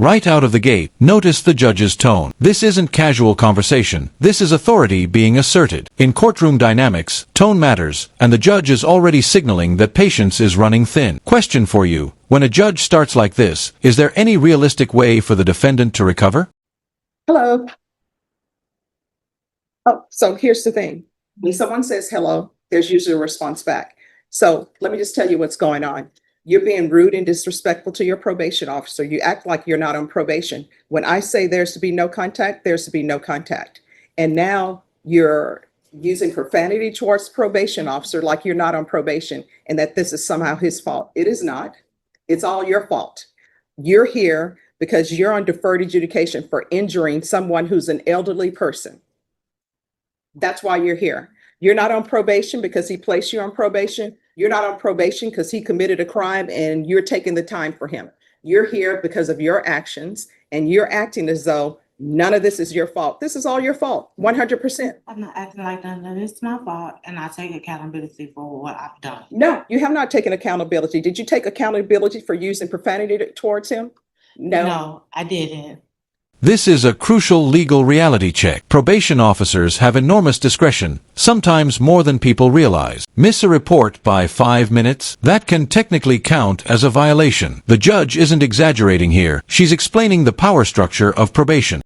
Right out of the gate, notice the judge's tone. This isn't casual conversation. This is authority being asserted. In courtroom dynamics, tone matters, and the judge is already signaling that patience is running thin. Question for you. When a judge starts like this, is there any realistic way for the defendant to recover? Hello. Oh, so here's the thing. When someone says hello, there's usually a response back. So let me just tell you what's going on. You're being rude and disrespectful to your probation officer. You act like you're not on probation. When I say there's to be no contact, there's to be no contact. And now you're using profanity towards the probation officer like you're not on probation and that this is somehow his fault. It is not. It's all your fault. You're here because you're on deferred adjudication for injuring someone who's an elderly person. That's why you're here. You're not on probation because he placed you on probation. You're not on probation because he committed a crime and you're taking the time for him. You're here because of your actions and you're acting as though none of this is your fault. This is all your fault, 100%. I'm not acting like none of it's my fault, and I take accountability for what I've done. No, you have not taken accountability. Did you take accountability for using profanity towards him? No, I didn't. This is a crucial legal reality check. Probation officers have enormous discretion, sometimes more than people realize. Miss a report by 5 minutes? That can technically count as a violation. The judge isn't exaggerating here. She's explaining the power structure of probation.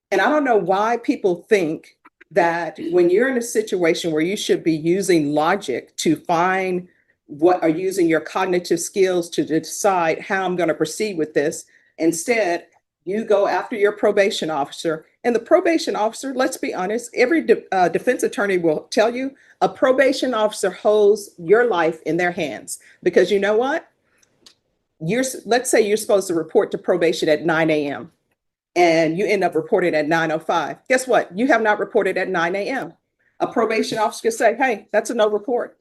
And I don't know why people think that when you're in a situation where you should be using logic to find what are using your cognitive skills to decide how I'm going to proceed with this, instead, you go after your probation officer, and the probation officer, let's be honest, every defense attorney will tell you a probation officer holds your life in their hands because you know what? Let's say you're supposed to report to probation at 9 a.m. and you end up reporting at 9:05. Guess what? You have not reported at 9 a.m. A probation officer could say, hey, that's a no report.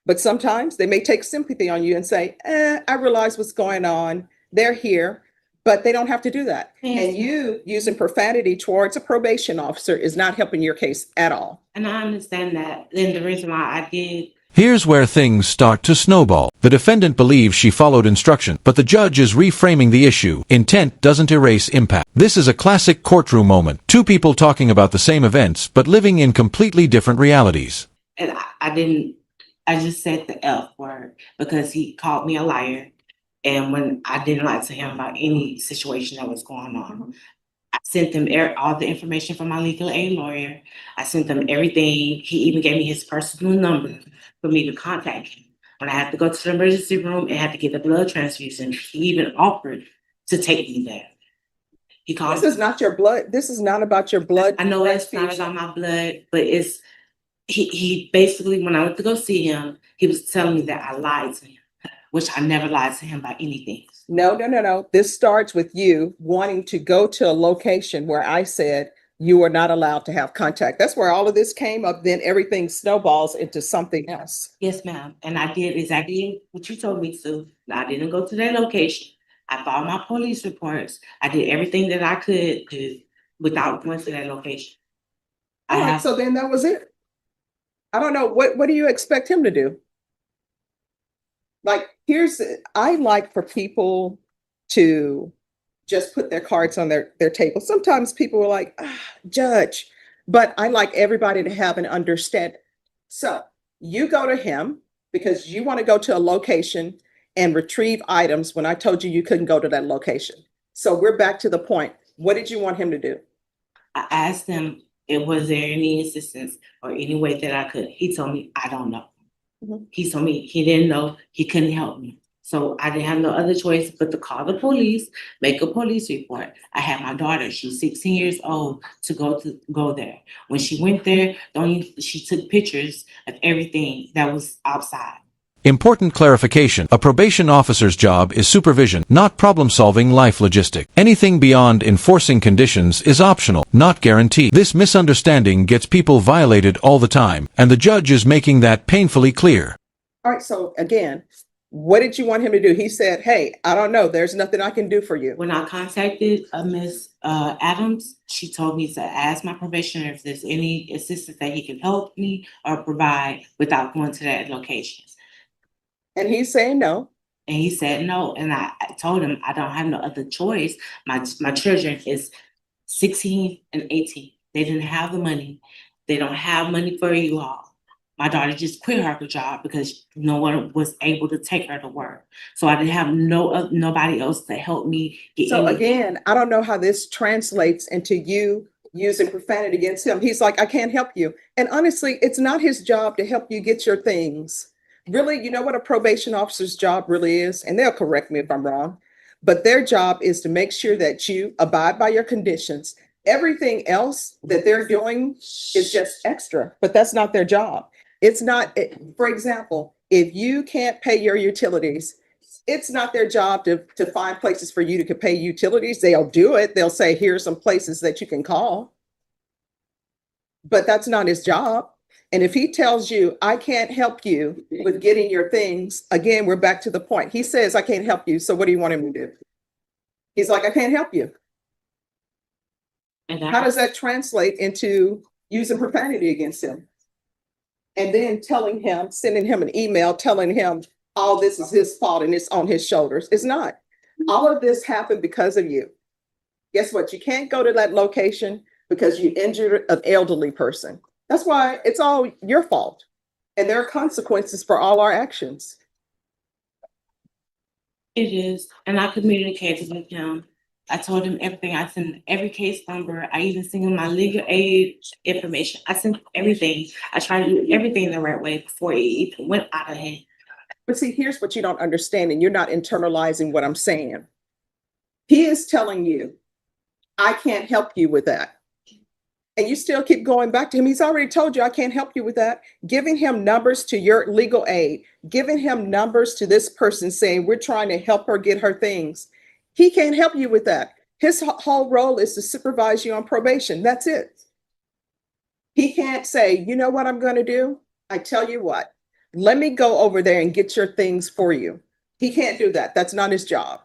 But sometimes they may take sympathy on you and say, I realize what's going on. They're here. But they don't have to do that. Yes. And you using profanity towards a probation officer is not helping your case at all. And I understand that. And the reason why I did. Here's where things start to snowball. The defendant believes she followed instruction, but the judge is reframing the issue. Intent doesn't erase impact. This is a classic courtroom moment. Two people talking about the same events, but living in completely different realities. And I just said the F word because he called me a liar. And when I didn't lie to him about any situation that was going on, I sent them all the information from my legal aid lawyer. I sent them everything. He even gave me his personal number for me to contact him. When I had to go to the emergency room and had to get a blood transfusion, he even offered to take me there. He called. This is not your blood. This is not about your blood. I know it's not about my blood, but it's he basically, when I went to go see him, he was telling me that I lied to him, which I never lied to him about anything. No. This starts with you wanting to go to a location where I said you are not allowed to have contact. That's where all of this came up. Then everything snowballs into something else. Yes, ma'am. And I did exactly what you told me to. I didn't go to that location. I filed my police reports. I did everything that I could do without going to that location. All right, so then that was it. I don't know. What do you expect him to do? Like, I like for people to just put their cards on their table. Sometimes people are like, judge, but I like everybody to have an understanding. So you go to him because you want to go to a location and retrieve items when I told you couldn't go to that location. So we're back to the point. What did you want him to do? I asked him, was there any assistance or any way that I could? He told me, I don't know. He told me he didn't know, he couldn't help me. So I didn't have no other choice but to call the police, make a police report. I had my daughter, she's 16 years old, to go there. When she went there, she took pictures of everything that was outside. Important clarification. A probation officer's job is supervision, not problem-solving life logistic. Anything beyond enforcing conditions is optional, not guaranteed. This misunderstanding gets people violated all the time, and the judge is making that painfully clear. All right, so again, what did you want him to do? He said, hey, I don't know. There's nothing I can do for you. When I contacted Ms. Adams, she told me to ask my probationer if there's any assistance that he can help me or provide without going to that location. And he's saying no. And he said no, and I told him I don't have no other choice. My children is 16 and 18. They didn't have the money. They don't have money for you all. My daughter just quit her job because no one was able to take her to work. So I didn't have nobody else to help me get So any. again, I don't know how this translates into you using profanity against him. He's like, I can't help you. And honestly, it's not his job to help you get your things. Really, you know what a probation officer's job really is? And they'll correct me if I'm wrong, but their job is to make sure that you abide by your conditions. Everything else that they're doing is just extra, but that's not their job. It's not, for example, if you can't pay your utilities, it's not their job to find places for you to pay utilities. They'll do it. They'll say, here's some places that you can call. But that's not his job. And if he tells you, I can't help you with getting your things, again, we're back to the point. He says, I can't help you. So what do you want him to do? He's like, I can't help you. And How does that translate into using profanity against him? And then telling him, sending him an email, telling him all this is his fault and it's on his shoulders. It's not. All of this happened because of you. Guess what? You can't go to that location because you injured an elderly person. That's why it's all your fault. And there are consequences for all our actions. It is. And I communicated with him. I told him everything. I sent every case number. I even sent him my legal aid information. I sent everything. I tried to do everything the right way before it even went out of hand. But see, here's what you don't understand, and you're not internalizing what I'm saying. He is telling you, I can't help you with that. And you still keep going back to him. He's already told you, I can't help you with that. Giving him numbers to your legal aid, giving him numbers to this person saying, we're trying to help her get her things. He can't help you with that. His whole role is to supervise you on probation. That's it. He can't say, you know what I'm going to do? I tell you what, let me go over there and get your things for you. He can't do that. That's not his job.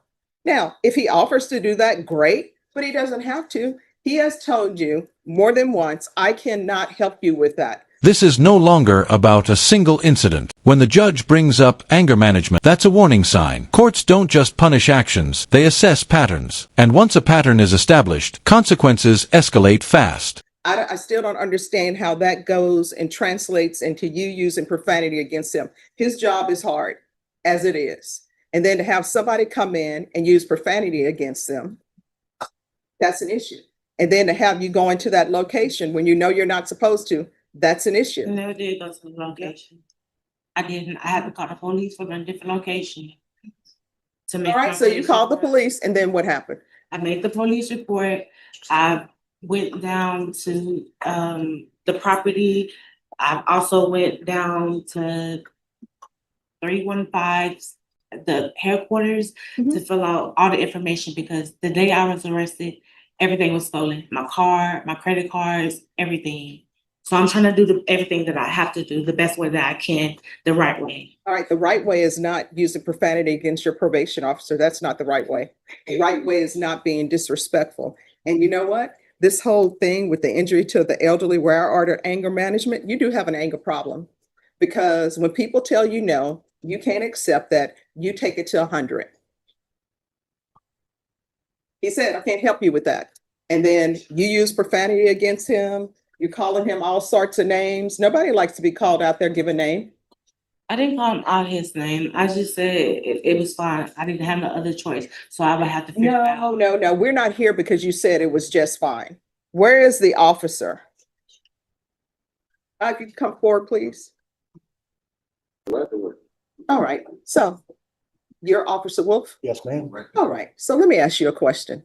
Now, if he offers to do that, great, but he doesn't have to. He has told you more than once, I cannot help you with that. This is no longer about a single incident. When the judge brings up anger management, that's a warning sign. Courts don't just punish actions, they assess patterns. And once a pattern is established, consequences escalate fast. I still don't understand how that goes and translates into you using profanity against him. His job is hard as it is. And then to have somebody come in and use profanity against them, that's an issue. And then to have you go into that location when you know you're not supposed to, that's an issue. I never did go to the location. I didn't. I had to call the police from a different location. All right, so you called the police and then what happened? I made the police report. I went down to the property. I also went down to 315, the headquarters, to fill out all the information because the day I was arrested, everything was stolen. My car, my credit cards, everything. So I'm trying to do everything that I have to do the best way that I can, the right way. All right, the right way is not using profanity against your probation officer. That's not the right way. The right way is not being disrespectful. And you know what? This whole thing with the injury to the elderly, where I ordered anger management, you do have an anger problem. Because when people tell you no, you can't accept that, you take it to 100. He said, I can't help you with that. And then you use profanity against him. You're calling him all sorts of names. Nobody likes to be called out there, give a name. I didn't call him out his name. I just said it was fine. I didn't have no other choice. So I would have to figure it out. No. We're not here because you said it was just fine. Where is the officer? If you could come forward, please. All right. So you're Officer Wolf? Yes, ma'am. All right. So let me ask you a question.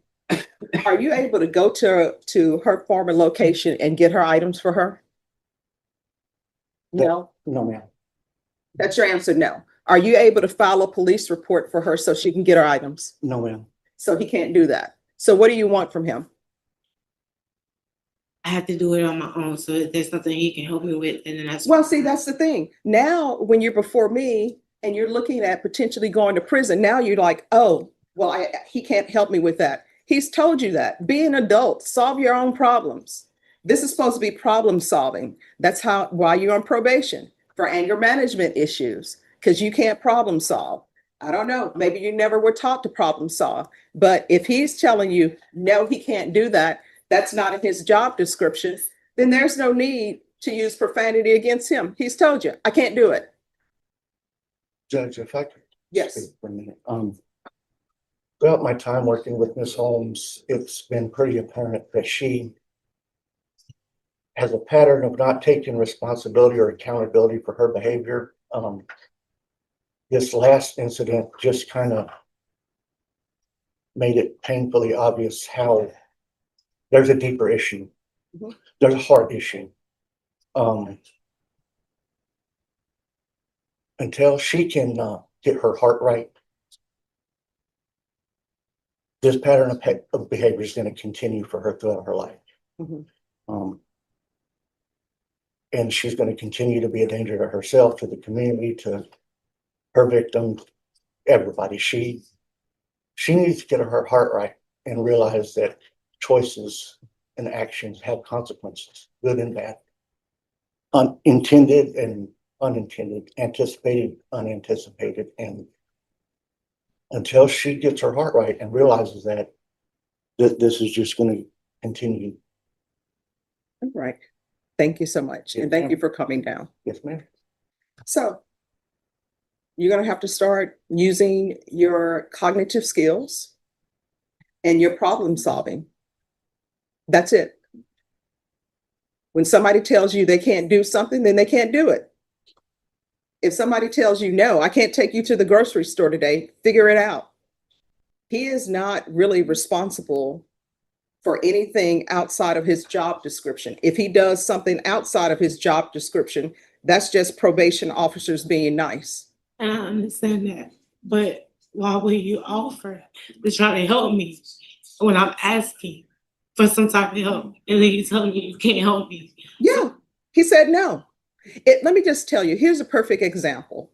Are you able to go to her former location and get her items for her? No. No, ma'am. That's your answer, no. Are you able to file a police report for her so she can get her items? No, ma'am. So he can't do that. So what do you want from him? I had to do it on my own. So if there's something he can help me with, and then that's Well, see, that's the thing. Now, when you're before me and you're looking at potentially going to prison, now you're like, oh, well, he can't help me with that. He's told you that. Be an adult, solve your own problems. This is supposed to be problem solving. That's why you're on probation, for anger management issues, because you can't problem solve. I don't know. Maybe you never were taught to problem solve. But if he's telling you, no, he can't do that, that's not in his job description, then there's no need to use profanity against him. He's told you, I can't do it. Judge, if I could Yes. speak for a minute. Throughout my time working with Ms. Holmes, it's been pretty apparent that she has a pattern of not taking responsibility or accountability for her behavior. This last incident just kind of made it painfully obvious how there's a deeper issue. Mhm. There's a heart issue. Until she can get her heart right, this pattern of behavior is going to continue for her throughout her life. Mhm. And she's going to continue to be a danger to herself, to the community, to her victims, everybody. She needs to get her heart right and realize that choices and actions have consequences, good and bad, intended and unintended, anticipated, unanticipated. And until she gets her heart right and realizes that this is just going to continue. All right. Thank you so much. And thank you for coming down. Yes, ma'am. So you're going to have to start using your cognitive skills and your problem solving. That's it. When somebody tells you they can't do something, then they can't do it. If somebody tells you, no, I can't take you to the grocery store today, figure it out. He is not really responsible for anything outside of his job description. If he does something outside of his job description, that's just probation officers being nice. And I understand that, but why would you offer to try to help me when I'm asking for some type of help, and then you tell me you can't help me? Yeah, he said no. Let me just tell you, here's a perfect example.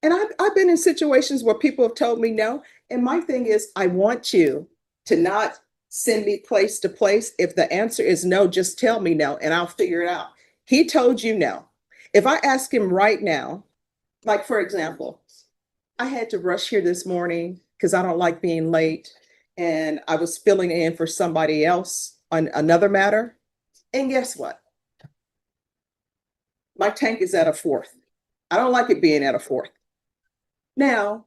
And I've been in situations where people have told me no. And my thing is, I want you to not send me place to place. If the answer is no, just tell me no and I'll figure it out. He told you no. If I ask him right now, like for example, I had to rush here this morning because I don't like being late. And I was filling in for somebody else on another matter. And guess what? My tank is at a 4th. I don't like it being at a 4th. Now,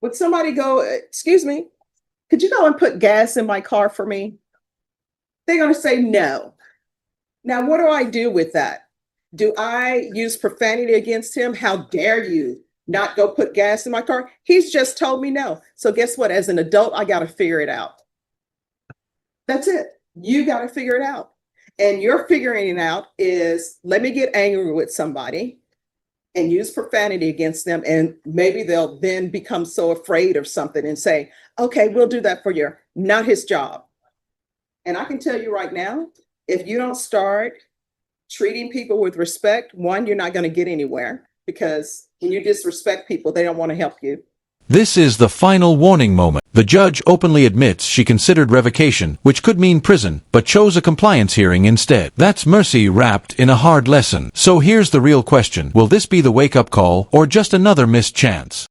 would somebody go, excuse me, could you go and put gas in my car for me? They're going to say no. Now, what do I do with that? Do I use profanity against him? How dare you not go put gas in my car? He's just told me no. So guess what? As an adult, I got to figure it out. That's it. You got to figure it out. And your figuring it out is, let me get angry with somebody and use profanity against them. And maybe they'll then become so afraid of something and say, okay, we'll do that for you. Not his job. And I can tell you right now, if you don't start treating people with respect, one, you're not going to get anywhere, because when you disrespect people, they don't want to help you. This is the final warning moment. The judge openly admits she considered revocation, which could mean prison, but chose a compliance hearing instead. That's mercy wrapped in a hard lesson. So here's the real question. Will this be the wake-up call, or just another missed chance?